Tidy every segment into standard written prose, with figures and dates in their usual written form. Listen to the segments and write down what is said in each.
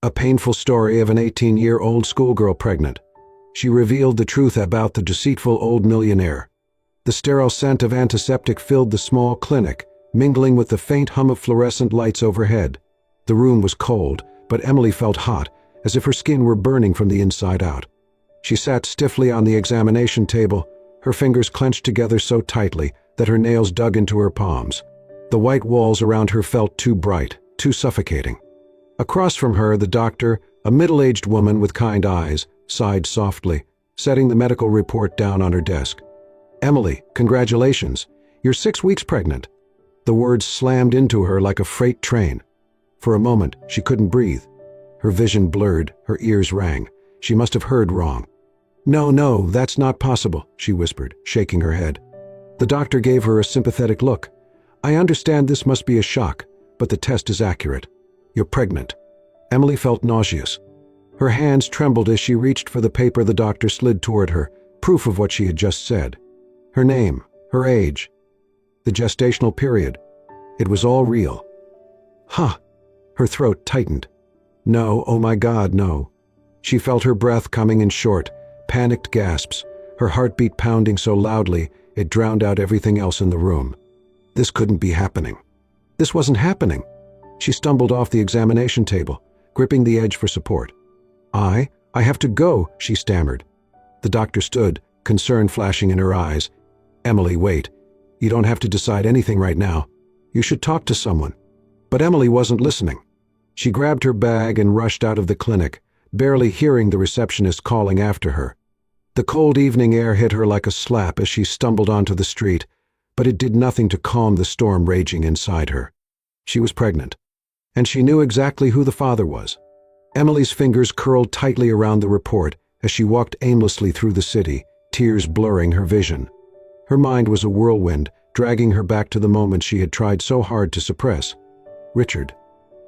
A painful story of an 18-year-old schoolgirl pregnant. She revealed the truth about the deceitful old millionaire. The sterile scent of antiseptic filled the small clinic, mingling with the faint hum of fluorescent lights overhead. The room was cold, but Emily felt hot, as if her skin were burning from the inside out. She sat stiffly on the examination table, her fingers clenched together so tightly that her nails dug into her palms. The white walls around her felt too bright, too suffocating. Across from her, the doctor, a middle-aged woman with kind eyes, sighed softly, setting the medical report down on her desk. "Emily, congratulations. You're 6 weeks pregnant." The words slammed into her like a freight train. For a moment, she couldn't breathe. Her vision blurred, her ears rang. She must have heard wrong. No, that's not possible," she whispered, shaking her head. The doctor gave her a sympathetic look. "I understand this must be a shock, but the test is accurate. You're pregnant." Emily felt nauseous. Her hands trembled as she reached for the paper the doctor slid toward her, proof of what she had just said. Her name, her age, the gestational period. It was all real. Huh! Her throat tightened. No, oh my God, no. She felt her breath coming in short, panicked gasps, her heartbeat pounding so loudly it drowned out everything else in the room. This couldn't be happening. This wasn't happening. She stumbled off the examination table, gripping the edge for support. I have to go," she stammered. The doctor stood, concern flashing in her eyes. "Emily, wait. You don't have to decide anything right now. You should talk to someone." But Emily wasn't listening. She grabbed her bag and rushed out of the clinic, barely hearing the receptionist calling after her. The cold evening air hit her like a slap as she stumbled onto the street, but it did nothing to calm the storm raging inside her. She was pregnant, and she knew exactly who the father was. Emily's fingers curled tightly around the report as she walked aimlessly through the city, tears blurring her vision. Her mind was a whirlwind, dragging her back to the moment she had tried so hard to suppress. Richard.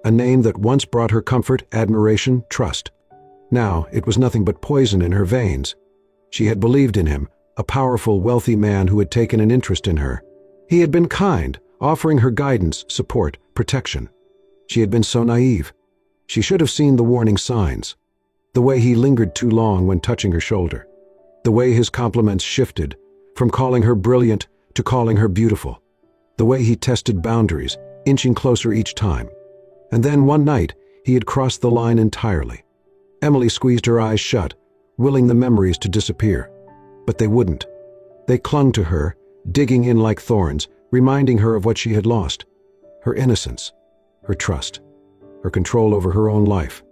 A name that once brought her comfort, admiration, trust. Now it was nothing but poison in her veins. She had believed in him, a powerful, wealthy man who had taken an interest in her. He had been kind, offering her guidance, support, protection. She had been so naive. She should have seen the warning signs. The way he lingered too long when touching her shoulder. The way his compliments shifted, from calling her brilliant to calling her beautiful. The way he tested boundaries, inching closer each time. And then one night, he had crossed the line entirely. Emily squeezed her eyes shut, willing the memories to disappear. But they wouldn't. They clung to her, digging in like thorns, reminding her of what she had lost. Her innocence, her trust, her control over her own life.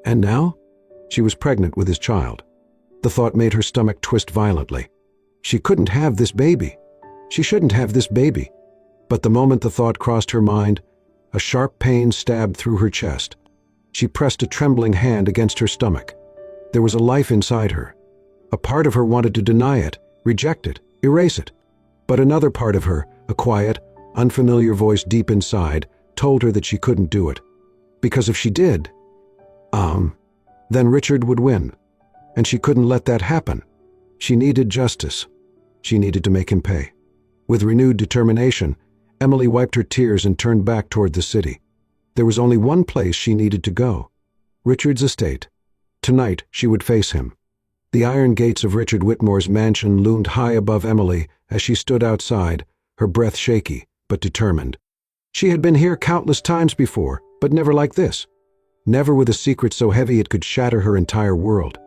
And now? She was pregnant with his child. The thought made her stomach twist violently. She couldn't have this baby. She shouldn't have this baby. But the moment the thought crossed her mind, a sharp pain stabbed through her chest. She pressed a trembling hand against her stomach. There was a life inside her. A part of her wanted to deny it, reject it, erase it. But another part of her, a quiet, unfamiliar voice deep inside, told her that she couldn't do it. Because if she did, then Richard would win. And she couldn't let that happen. She needed justice. She needed to make him pay. With renewed determination, Emily wiped her tears and turned back toward the city. There was only one place she needed to go. Richard's estate. Tonight, she would face him. The iron gates of Richard Whitmore's mansion loomed high above Emily as she stood outside, her breath shaky, but determined. She had been here countless times before, but never like this. Never with a secret so heavy it could shatter her entire world.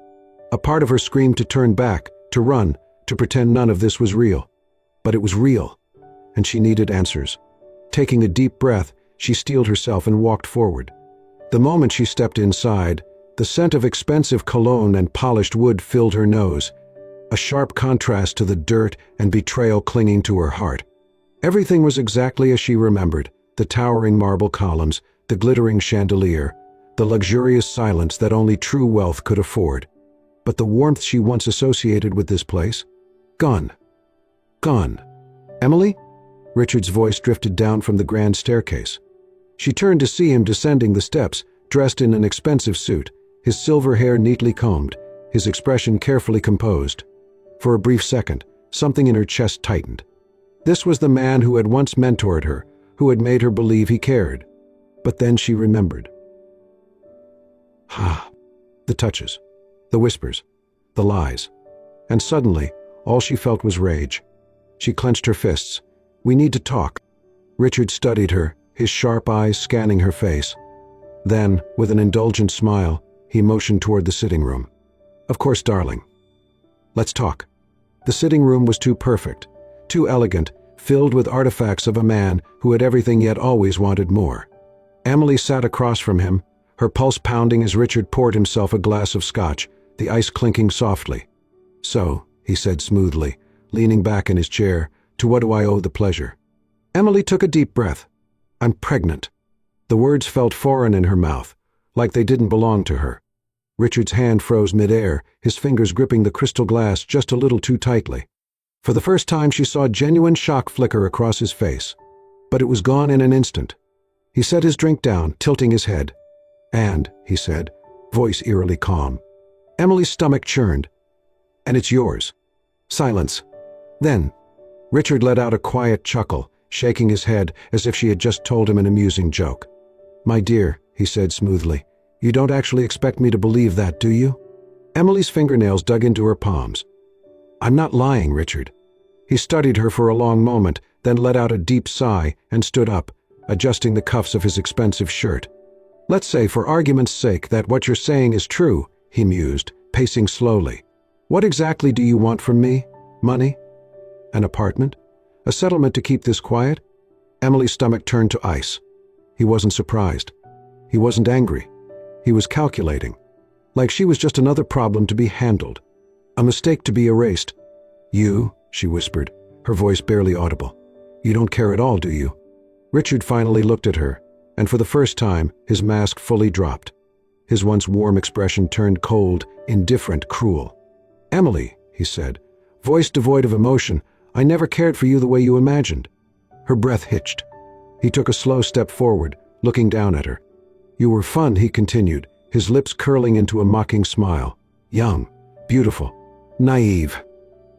A part of her screamed to turn back, to run, to pretend none of this was real. But it was real, and she needed answers. Taking a deep breath, she steeled herself and walked forward. The moment she stepped inside, the scent of expensive cologne and polished wood filled her nose, a sharp contrast to the dirt and betrayal clinging to her heart. Everything was exactly as she remembered, the towering marble columns, the glittering chandelier, the luxurious silence that only true wealth could afford. But the warmth she once associated with this place? Gone. Gone. "Emily?" Richard's voice drifted down from the grand staircase. She turned to see him descending the steps, dressed in an expensive suit, his silver hair neatly combed, his expression carefully composed. For a brief second, something in her chest tightened. This was the man who had once mentored her, who had made her believe he cared. But then she remembered. Ah, the touches, the whispers, the lies. And suddenly, all she felt was rage. She clenched her fists. "We need to talk." Richard studied her, his sharp eyes scanning her face. Then, with an indulgent smile, he motioned toward the sitting room. "Of course, darling. Let's talk." The sitting room was too perfect, too elegant, filled with artifacts of a man who had everything yet always wanted more. Emily sat across from him, her pulse pounding as Richard poured himself a glass of scotch, the ice clinking softly. "So," he said smoothly, leaning back in his chair, "to what do I owe the pleasure?" Emily took a deep breath. "I'm pregnant." The words felt foreign in her mouth, like they didn't belong to her. Richard's hand froze midair, his fingers gripping the crystal glass just a little too tightly. For the first time she saw genuine shock flicker across his face. But it was gone in an instant. He set his drink down, tilting his head. "And," he said, voice eerily calm. Emily's stomach churned. "And it's yours." Silence. Then, Richard let out a quiet chuckle, shaking his head as if she had just told him an amusing joke. "My dear," he said smoothly, "you don't actually expect me to believe that, do you?" Emily's fingernails dug into her palms. "I'm not lying, Richard." He studied her for a long moment, then let out a deep sigh and stood up, adjusting the cuffs of his expensive shirt. "Let's say, for argument's sake, that what you're saying is true," he mused, pacing slowly. "What exactly do you want from me? Money? An apartment? A settlement to keep this quiet?" Emily's stomach turned to ice. He wasn't surprised. He wasn't angry. He was calculating. Like she was just another problem to be handled. A mistake to be erased. "You," she whispered, her voice barely audible. "You don't care at all, do you?" Richard finally looked at her, and for the first time, his mask fully dropped. His once warm expression turned cold, indifferent, cruel. "Emily," he said, voice devoid of emotion, "I never cared for you the way you imagined." Her breath hitched. He took a slow step forward, looking down at her. "You were fun," he continued, his lips curling into a mocking smile. "Young, beautiful, naive."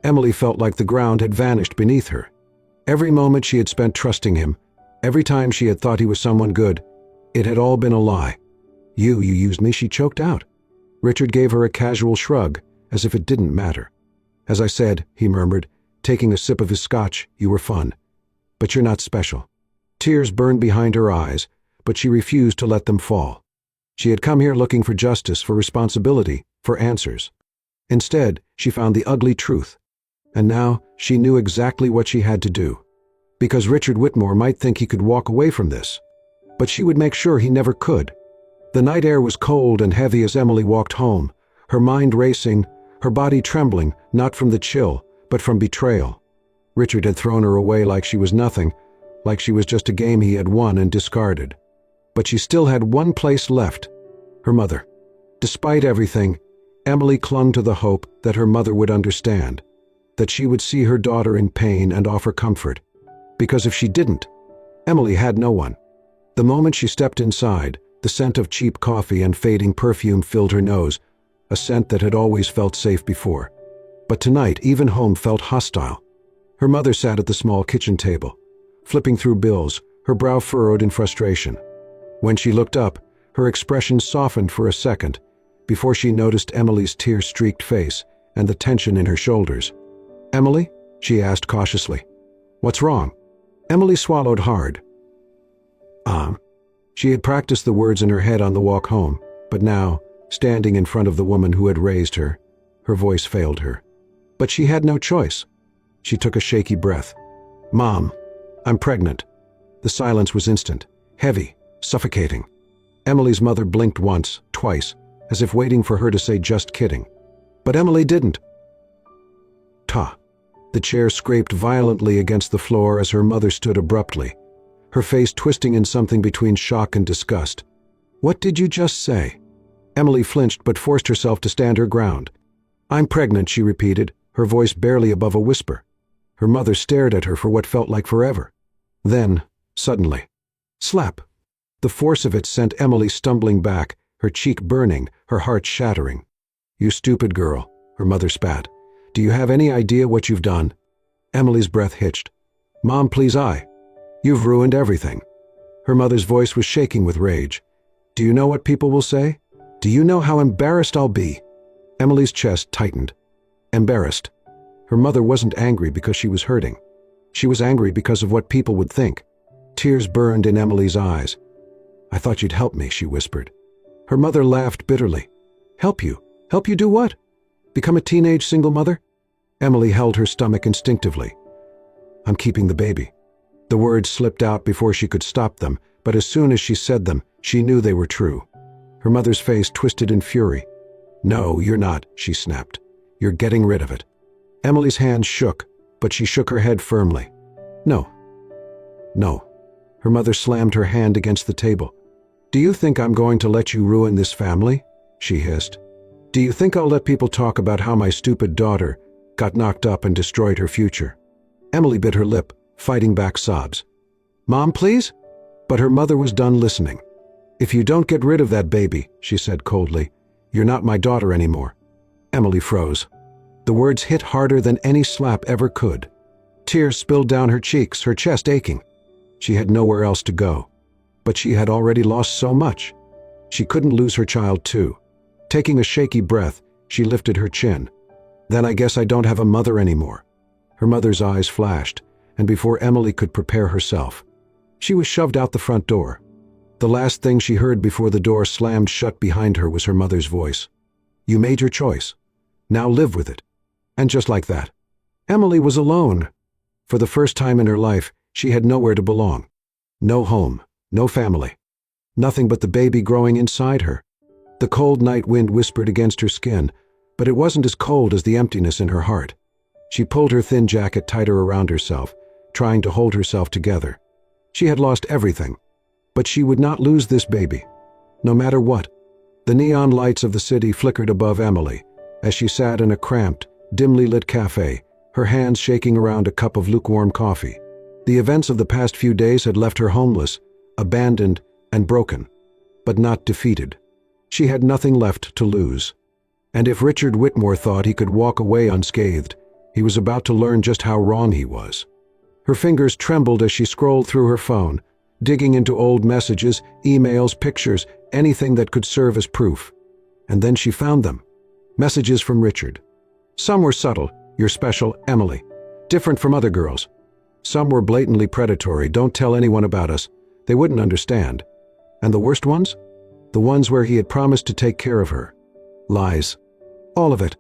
Emily felt like the ground had vanished beneath her. Every moment she had spent trusting him, every time she had thought he was someone good, it had all been a lie. You used me," she choked out. Richard gave her a casual shrug, as if it didn't matter. "As I said," he murmured, taking a sip of his scotch, "you were fun. But you're not special." Tears burned behind her eyes, but she refused to let them fall. She had come here looking for justice, for responsibility, for answers. Instead, she found the ugly truth. And now, she knew exactly what she had to do. Because Richard Whitmore might think he could walk away from this. But she would make sure he never could. The night air was cold and heavy as Emily walked home, her mind racing, her body trembling, not from the chill, but from betrayal. Richard had thrown her away like she was nothing, like she was just a game he had won and discarded. But she still had one place left, her mother. Despite everything, Emily clung to the hope that her mother would understand, that she would see her daughter in pain and offer comfort. Because if she didn't, Emily had no one. The moment she stepped inside, the scent of cheap coffee and fading perfume filled her nose, a scent that had always felt safe before. But tonight, even home felt hostile. Her mother sat at the small kitchen table, flipping through bills, her brow furrowed in frustration. When she looked up, her expression softened for a second, before she noticed Emily's tear-streaked face and the tension in her shoulders. "Emily?" she asked cautiously. "What's wrong?" Emily swallowed hard. She had practiced the words in her head on the walk home, but now, standing in front of the woman who had raised her, her voice failed her. But she had no choice. She took a shaky breath. "Mom, I'm pregnant." The silence was instant, heavy, suffocating. Emily's mother blinked once, twice, as if waiting for her to say "just kidding." But Emily didn't. "Ta." The chair scraped violently against the floor as her mother stood abruptly, her face twisting in something between shock and disgust. "What did you just say?" Emily flinched but forced herself to stand her ground. "I'm pregnant," she repeated, her voice barely above a whisper. Her mother stared at her for what felt like forever. Then, suddenly, slap. The force of it sent Emily stumbling back, her cheek burning, her heart shattering. "You stupid girl," her mother spat. "Do you have any idea what you've done?" Emily's breath hitched. "Mom, please, You've ruined everything." Her mother's voice was shaking with rage. "Do you know what people will say? Do you know how embarrassed I'll be?" Emily's chest tightened. Embarrassed. Her mother wasn't angry because she was hurting. She was angry because of what people would think. Tears burned in Emily's eyes. "I thought you'd help me," she whispered. Her mother laughed bitterly. "Help you? Help you do what? Become a teenage single mother?" Emily held her stomach instinctively. "I'm keeping the baby." The words slipped out before she could stop them, but as soon as she said them, she knew they were true. Her mother's face twisted in fury. "No, you're not," she snapped. "You're getting rid of it." Emily's hands shook, but she shook her head firmly. "No. No." Her mother slammed her hand against the table. "Do you think I'm going to let you ruin this family?" she hissed. "Do you think I'll let people talk about how my stupid daughter got knocked up and destroyed her future?" Emily bit her lip, fighting back sobs. "Mom, please?" But her mother was done listening. "If you don't get rid of that baby," she said coldly, "you're not my daughter anymore." Emily froze. The words hit harder than any slap ever could. Tears spilled down her cheeks, her chest aching. She had nowhere else to go. But she had already lost so much. She couldn't lose her child too. Taking a shaky breath, she lifted her chin. "Then I guess I don't have a mother anymore." Her mother's eyes flashed, and before Emily could prepare herself, she was shoved out the front door. The last thing she heard before the door slammed shut behind her was her mother's voice. "You made your choice. Now live with it." And just like that, Emily was alone. For the first time in her life, she had nowhere to belong. No home, no family. Nothing but the baby growing inside her. The cold night wind whispered against her skin, but it wasn't as cold as the emptiness in her heart. She pulled her thin jacket tighter around herself, trying to hold herself together. She had lost everything, but she would not lose this baby. No matter what. The neon lights of the city flickered above Emily as she sat in a cramped, dimly lit cafe, her hands shaking around a cup of lukewarm coffee. The events of the past few days had left her homeless, abandoned, and broken, but not defeated. She had nothing left to lose. And if Richard Whitmore thought he could walk away unscathed, he was about to learn just how wrong he was. Her fingers trembled as she scrolled through her phone, digging into old messages, emails, pictures, anything that could serve as proof. And then she found them. Messages from Richard. Some were subtle, "You're special, Emily," different from other girls. Some were blatantly predatory, "Don't tell anyone about us, they wouldn't understand." And the worst ones? The ones where he had promised to take care of her. Lies. All of it.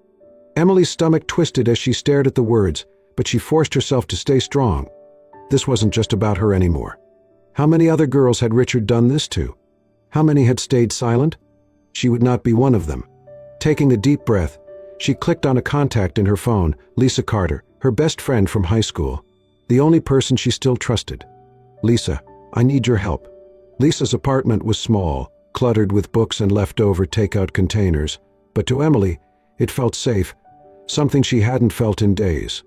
Emily's stomach twisted as she stared at the words, but she forced herself to stay strong. This wasn't just about her anymore. How many other girls had Richard done this to? How many had stayed silent? She would not be one of them. Taking a deep breath, she clicked on a contact in her phone, Lisa Carter, her best friend from high school. The only person she still trusted. "Lisa, I need your help." Lisa's apartment was small, cluttered with books and leftover takeout containers, but to Emily, it felt safe, something she hadn't felt in days.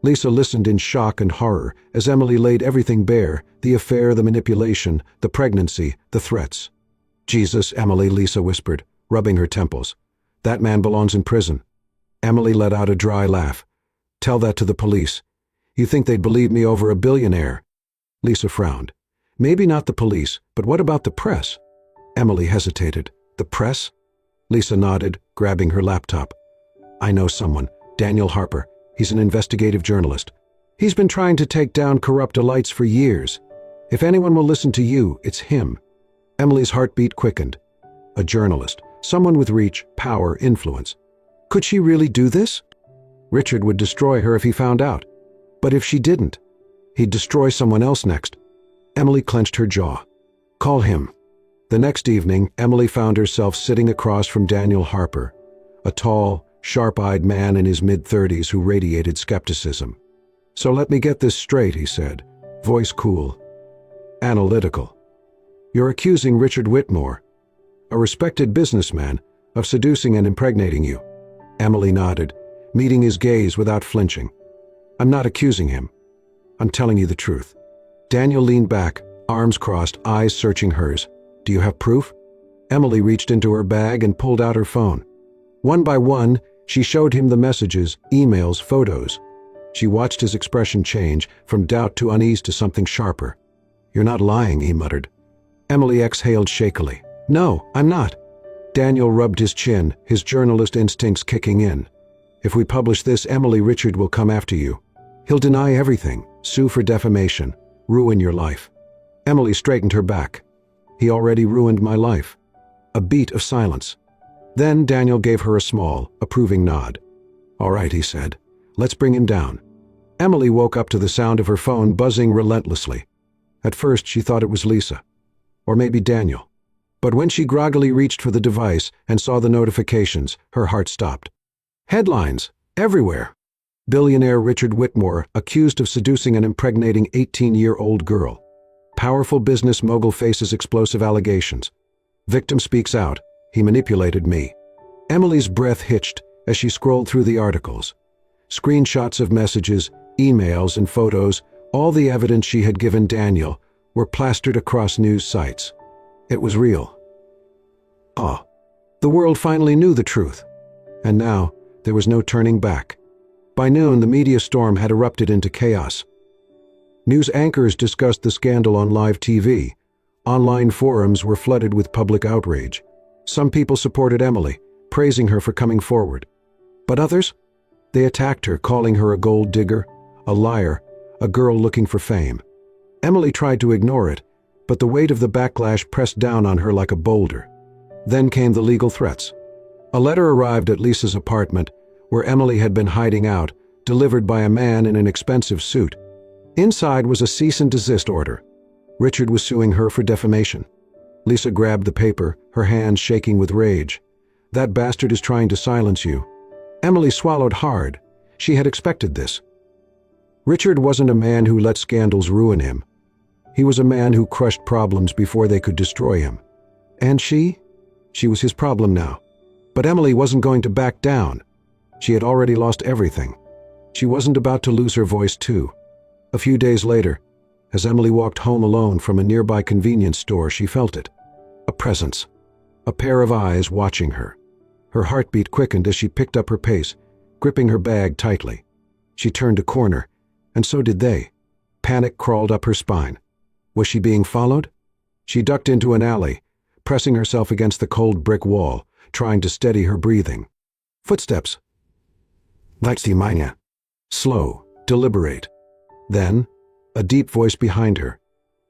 Lisa listened in shock and horror as Emily laid everything bare, the affair, the manipulation, the pregnancy, the threats. "Jesus, Emily," Lisa whispered, rubbing her temples. "That man belongs in prison." Emily let out a dry laugh. "Tell that to the police. You think they'd believe me over a billionaire?" Lisa frowned. "Maybe not the police, but what about the press?" Emily hesitated. "The press?" Lisa nodded, grabbing her laptop. "I know someone, Daniel Harper. He's an investigative journalist. He's been trying to take down corrupt elites for years. If anyone will listen to you, it's him." Emily's heartbeat quickened. A journalist, someone with reach, power, influence. Could she really do this? Richard would destroy her if he found out. But if she didn't, he'd destroy someone else next. Emily clenched her jaw. Call him. The next evening, Emily found herself sitting across from Daniel Harper, a tall, sharp-eyed man in his mid-30s who radiated skepticism. "So let me get this straight," he said, voice cool, analytical. "You're accusing Richard Whitmore, a respected businessman, of seducing and impregnating you." Emily nodded, meeting his gaze without flinching. "I'm not accusing him. I'm telling you the truth." Daniel leaned back, arms crossed, eyes searching hers. "Do you have proof?" Emily reached into her bag and pulled out her phone. One by one, she showed him the messages, emails, photos. She watched his expression change, from doubt to unease to something sharper. "You're not lying," he muttered. Emily exhaled shakily. "No, I'm not." Daniel rubbed his chin, his journalist instincts kicking in. If we publish this, Emily, Richard will come after you. He'll deny everything, sue for defamation, ruin your life. Emily straightened her back. He already ruined my life. A beat of silence. Then Daniel gave her a small, approving nod. All right, he said. Let's bring him down. Emily woke up to the sound of her phone buzzing relentlessly. At first she thought it was Lisa. Or maybe Daniel. But when she groggily reached for the device and saw the notifications, her heart stopped. Headlines, everywhere. Billionaire Richard Whitmore accused of seducing an impregnating 18-year-old girl. Powerful business mogul faces explosive allegations. Victim speaks out. He manipulated me. Emily's breath hitched as she scrolled through the articles. Screenshots of messages, emails, and photos, all the evidence she had given Daniel, were plastered across news sites. It was real. The world finally knew the truth. And now, there was no turning back. By noon, the media storm had erupted into chaos. News anchors discussed the scandal on live TV. Online forums were flooded with public outrage. Some people supported Emily, praising her for coming forward. But others? They attacked her, calling her a gold digger, a liar, a girl looking for fame. Emily tried to ignore it, but the weight of the backlash pressed down on her like a boulder. Then came the legal threats. A letter arrived at Lisa's apartment, where Emily had been hiding out, delivered by a man in an expensive suit. Inside was a cease and desist order. Richard was suing her for defamation. Lisa grabbed the paper, her hands shaking with rage. That bastard is trying to silence you. Emily swallowed hard. She had expected this. Richard wasn't a man who let scandals ruin him. He was a man who crushed problems before they could destroy him. And she? She was his problem now. But Emily wasn't going to back down. She had already lost everything. She wasn't about to lose her voice too. A few days later, as Emily walked home alone from a nearby convenience store, she felt it. A presence. A pair of eyes watching her. Her heartbeat quickened as she picked up her pace, gripping her bag tightly. She turned a corner, and so did they. Panic crawled up her spine. Was she being followed? She ducked into an alley, pressing herself against the cold brick wall, trying to steady her breathing. Footsteps. Slow, deliberate. Then, a deep voice behind her.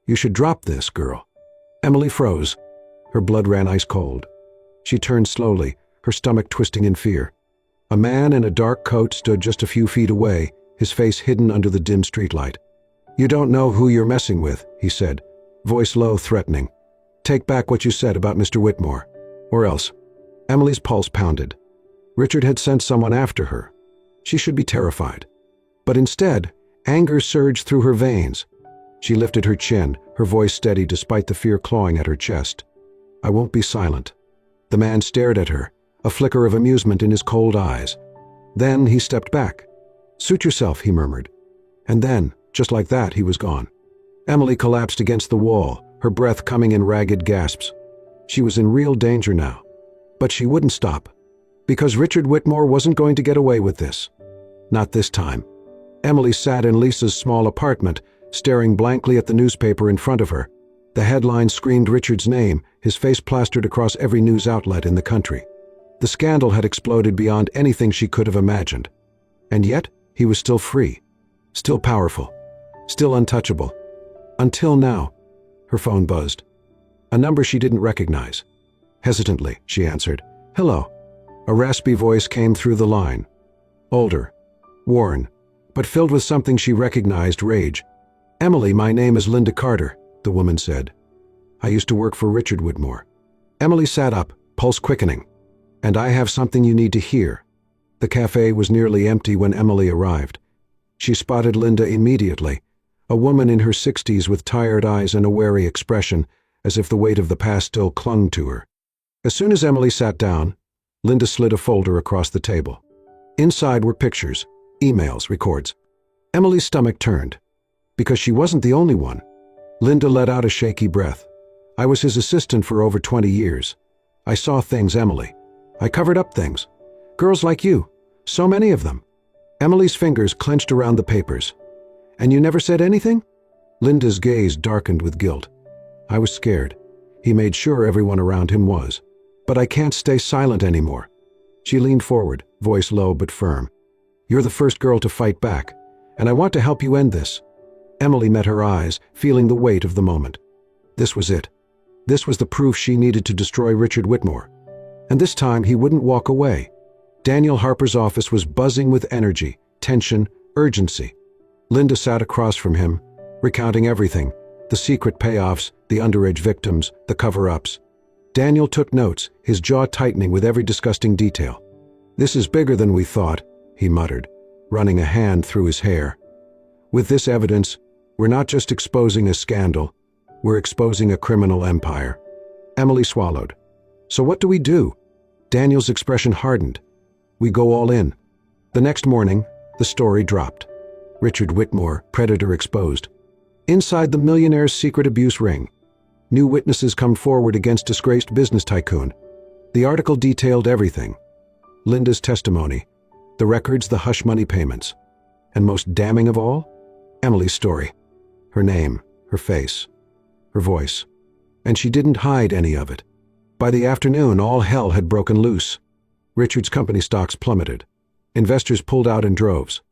You should drop this, girl. Emily froze. Her blood ran ice cold. She turned slowly, her stomach twisting in fear. A man in a dark coat stood just a few feet away, his face hidden under the dim streetlight. You don't know who you're messing with, he said, voice low, threatening. Take back what you said about Mr. Whitmore, or else. Emily's pulse pounded. Richard had sent someone after her. She should be terrified. But instead, anger surged through her veins. She lifted her chin, her voice steady despite the fear clawing at her chest. I won't be silent. The man stared at her, a flicker of amusement in his cold eyes. Then he stepped back. Suit yourself, he murmured. And then, just like that, he was gone. Emily collapsed against the wall, her breath coming in ragged gasps. She was in real danger now. But she wouldn't stop. Because Richard Whitmore wasn't going to get away with this. Not this time. Emily sat in Lisa's small apartment, staring blankly at the newspaper in front of her. The headline screamed Richard's name, his face plastered across every news outlet in the country. The scandal had exploded beyond anything she could have imagined. And yet, he was still free. Still powerful. Still untouchable. Until now. Her phone buzzed. A number she didn't recognize. Hesitantly, she answered. Hello. A raspy voice came through the line. Older. Worn. But filled with something she recognized, rage. Emily, my name is Linda Carter, the woman said. I used to work for Richard Whitmore. Emily sat up, pulse quickening. And I have something you need to hear. The cafe was nearly empty when Emily arrived. She spotted Linda immediately, a woman in her 60s with tired eyes and a wary expression, as if the weight of the past still clung to her. As soon as Emily sat down, Linda slid a folder across the table. Inside were pictures, emails, records. Emily's stomach turned. Because she wasn't the only one. Linda let out a shaky breath. I was his assistant for over 20 years. I saw things, Emily. I covered up things. Girls like you. So many of them. Emily's fingers clenched around the papers. And you never said anything? Linda's gaze darkened with guilt. I was scared. He made sure everyone around him was. But I can't stay silent anymore." She leaned forward, voice low but firm. "You're the first girl to fight back, and I want to help you end this." Emily met her eyes, feeling the weight of the moment. This was it. This was the proof she needed to destroy Richard Whitmore. And this time he wouldn't walk away. Daniel Harper's office was buzzing with energy, tension, urgency. Linda sat across from him, recounting everything: the secret payoffs, the underage victims, the cover-ups. Daniel took notes, his jaw tightening with every disgusting detail. "This is bigger than we thought," he muttered, running a hand through his hair. "With this evidence, we're not just exposing a scandal, we're exposing a criminal empire." Emily swallowed. "So what do we do?" Daniel's expression hardened. "We go all in." The next morning, the story dropped. Richard Whitmore, predator exposed. Inside the Millionaire's secret abuse ring. New witnesses come forward against disgraced business tycoon. The article detailed everything. Linda's testimony, the records, the hush money payments. And most damning of all, Emily's story. Her name, her face, her voice. And she didn't hide any of it. By the afternoon, all hell had broken loose. Richard's company stocks plummeted. Investors pulled out in droves.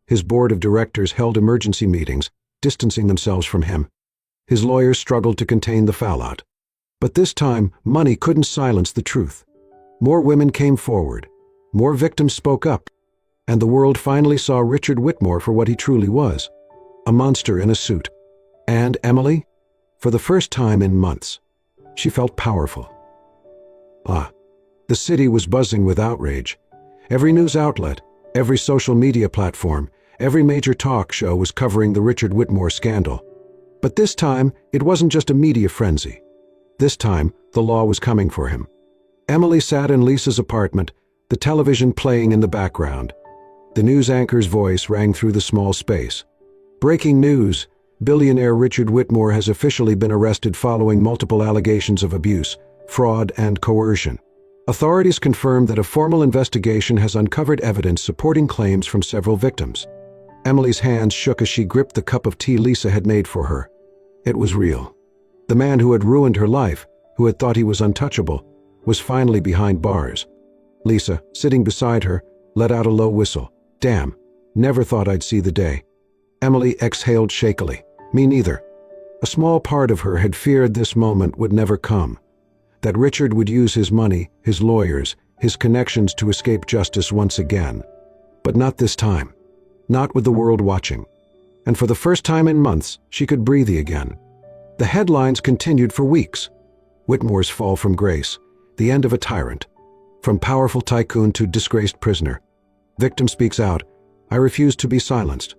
His board of directors held emergency meetings, distancing themselves from him. His lawyers struggled to contain the fallout. But this time, money couldn't silence the truth. More women came forward. More victims spoke up. And the world finally saw Richard Whitmore for what he truly was: a monster in a suit. And Emily? For the first time in months, she felt powerful. The city was buzzing with outrage. Every news outlet, every social media platform, every major talk show was covering the Richard Whitmore scandal. But this time, it wasn't just a media frenzy. This time, the law was coming for him. Emily sat in Lisa's apartment, the television playing in the background. The news anchor's voice rang through the small space. "Breaking news. Billionaire Richard Whitmore has officially been arrested following multiple allegations of abuse, fraud, and coercion. Authorities confirmed that a formal investigation has uncovered evidence supporting claims from several victims." Emily's hands shook as she gripped the cup of tea Lisa had made for her. It was real. The man who had ruined her life, who had thought he was untouchable, was finally behind bars. Lisa, sitting beside her, let out a low whistle. "Damn, never thought I'd see the day." Emily exhaled shakily. "Me neither." A small part of her had feared this moment would never come. That Richard would use his money, his lawyers, his connections to escape justice once again. But not this time. Not with the world watching. And for the first time in months, she could breathe again. The headlines continued for weeks. Whitmore's fall from grace. The end of a tyrant. From powerful tycoon to disgraced prisoner. Victim speaks out. I refuse to be silenced.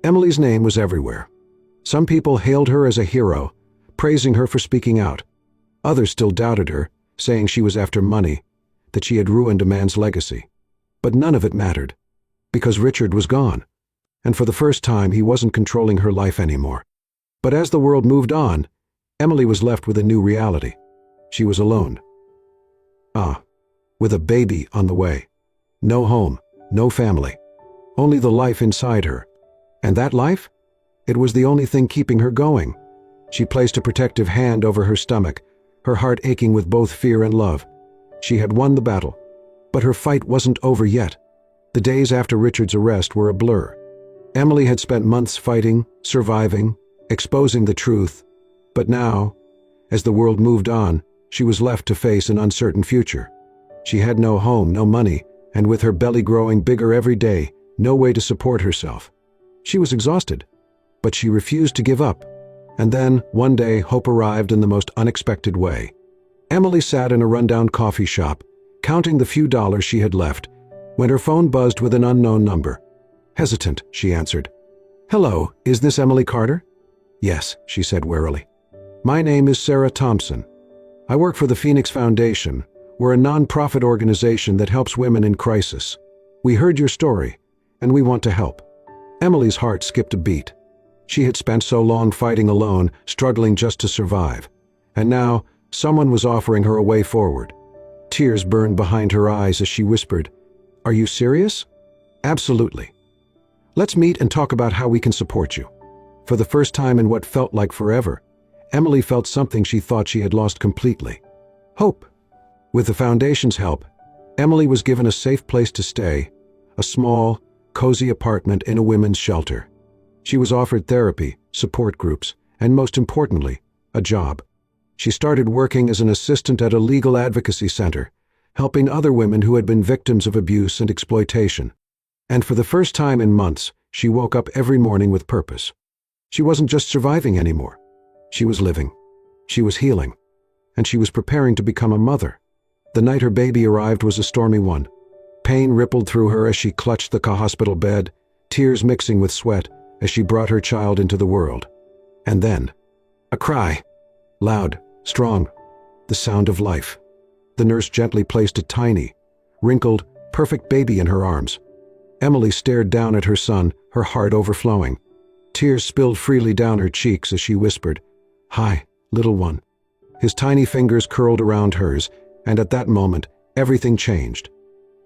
Emily's name was everywhere. Some people hailed her as a hero, praising her for speaking out. Others still doubted her, saying she was after money, that she had ruined a man's legacy. But none of it mattered, because Richard was gone, and for the first time he wasn't controlling her life anymore. But as the world moved on, Emily was left with a new reality. She was alone. With a baby on the way. No home, no family. Only the life inside her. And that life? It was the only thing keeping her going. She placed a protective hand over her stomach, her heart aching with both fear and love. She had won the battle, but her fight wasn't over yet. The days after Richard's arrest were a blur. Emily had spent months fighting, surviving, exposing the truth, but now, as the world moved on, she was left to face an uncertain future. She had no home, no money, and with her belly growing bigger every day, no way to support herself. She was exhausted, but she refused to give up. And then, one day, hope arrived in the most unexpected way. Emily sat in a rundown coffee shop, counting the few dollars she had left, when her phone buzzed with an unknown number. Hesitant, she answered. "Hello, is this Emily Carter?" "Yes," she said warily. "My name is Sarah Thompson. I work for the Phoenix Foundation. We're a non-profit organization that helps women in crisis. We heard your story, and we want to help." Emily's heart skipped a beat. She had spent so long fighting alone, struggling just to survive. And now, someone was offering her a way forward. Tears burned behind her eyes as she whispered, "Are you serious?" "Absolutely. Let's meet and talk about how we can support you." For the first time in what felt like forever, Emily felt something she thought she had lost completely. Hope. With the foundation's help, Emily was given a safe place to stay, a small, cozy apartment in a women's shelter. She was offered therapy, support groups, and most importantly, a job. She started working as an assistant at a legal advocacy center, helping other women who had been victims of abuse and exploitation. And for the first time in months, she woke up every morning with purpose. She wasn't just surviving anymore. She was living. She was healing. And she was preparing to become a mother. The night her baby arrived was a stormy one. Pain rippled through her as she clutched the hospital bed, tears mixing with sweat as she brought her child into the world. And then, a cry. Loud, strong, the sound of life. The nurse gently placed a tiny, wrinkled, perfect baby in her arms. Emily stared down at her son, her heart overflowing. Tears spilled freely down her cheeks as she whispered, "Hi, little one." His tiny fingers curled around hers, and at that moment, everything changed.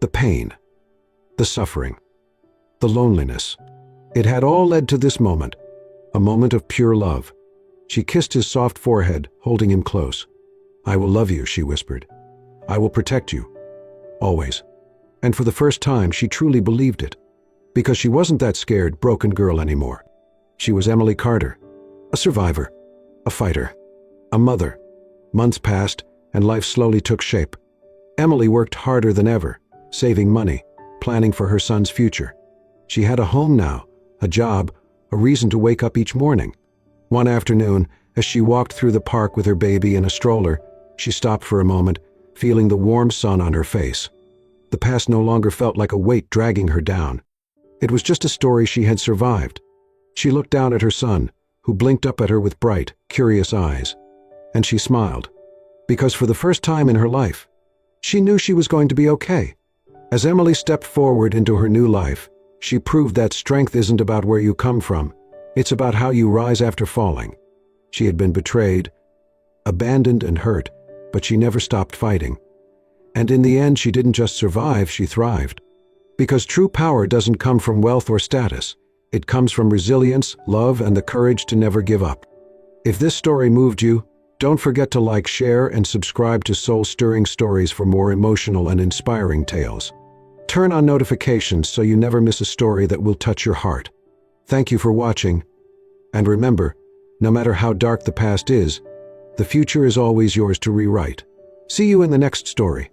The pain, the suffering, the loneliness. It had all led to this moment, a moment of pure love. She kissed his soft forehead, holding him close. "I will love you," she whispered. "I will protect you. Always." And for the first time, she truly believed it. Because she wasn't that scared, broken girl anymore. She was Emily Carter, a survivor, a fighter, a mother. Months passed, and life slowly took shape. Emily worked harder than ever, saving money, planning for her son's future. She had a home now, a job, a reason to wake up each morning. One afternoon, as she walked through the park with her baby in a stroller, she stopped for a moment, feeling the warm sun on her face. The past no longer felt like a weight dragging her down. It was just a story she had survived. She looked down at her son, who blinked up at her with bright, curious eyes. And she smiled. Because for the first time in her life, she knew she was going to be okay. As Emily stepped forward into her new life, she proved that strength isn't about where you come from. It's about how you rise after falling. She had been betrayed, abandoned and hurt, but she never stopped fighting. And in the end, she didn't just survive, she thrived. Because true power doesn't come from wealth or status. It comes from resilience, love, and the courage to never give up. If this story moved you, don't forget to like, share, and subscribe to Soul-Stirring Stories for more emotional and inspiring tales. Turn on notifications so you never miss a story that will touch your heart. Thank you for watching. And remember, no matter how dark the past is, the future is always yours to rewrite. See you in the next story.